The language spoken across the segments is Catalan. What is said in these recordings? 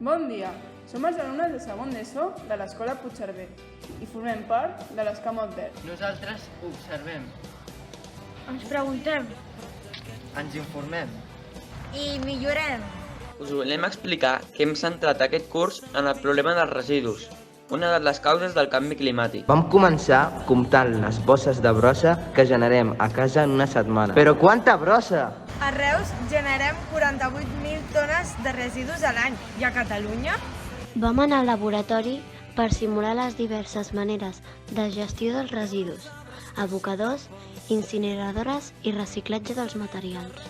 Bon dia, som els alumnes de segon d'ESO de l'Escola Puigcerver i formem part de l'Escamot Verd. Nosaltres observem, Ens preguntem ens informem. i millorem. Us volem explicar que hem centrat aquest curs en el problema dels residus, una de les causes del canvi climàtic. Vam començar comptant les bosses de brossa que generem a casa en una setmana. Però quanta brossa! A Reus generem 48.000 tones de residus a l'any i a Catalunya Vam anar al laboratori per simular les diverses maneres de gestió dels residus, abocadors, incineradores i reciclatge dels materials.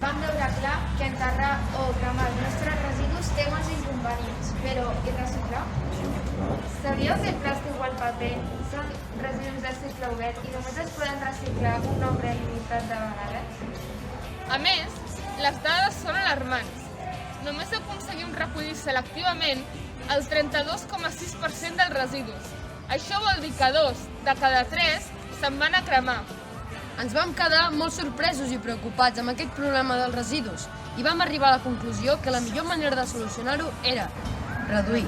Vam veure clar que enterrar o cremar els nostres residus té molts inconvenients, però i reciclar? Sabíeu que el plàstic o el paper són residus de cicle obert i només es poden reciclar un nombre limitat de vegades? A més, les dades són alarmants. Només aconseguim recollir selectivament el 32,6% dels residus. Això vol dir que 2 de cada 3 se'n van a cremar. Ens vam quedar molt sorpresos i preocupats amb aquest problema dels residus i vam arribar a la conclusió que la millor manera de solucionar-ho era reduir.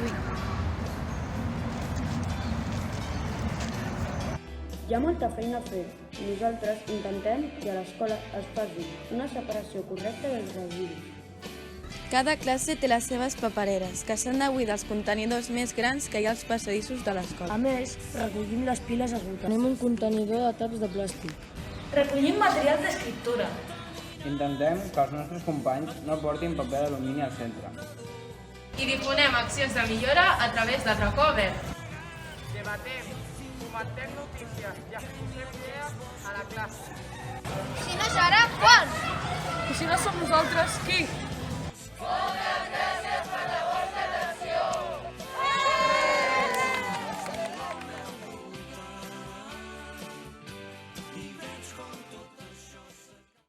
Hi ha molta feina a fer. Nosaltres intentem que a l'escola es faci una separació correcta dels residus. Cada classe té les seves papereres, que s'han de buidar els contenidors més grans que hi ha als passadissos de l'escola. A més, recollim les piles esgotades. Tenim un contenidor de taps de plàstic. Recollim material d'escriptura. Intentem que els nostres companys no portin paper d'alumini al centre. I difonem accions de millora a través del racó verd. Debatem, comentem notícies i exposem idees a la classe. Si no és ara, quan? I si no som nosaltres, qui?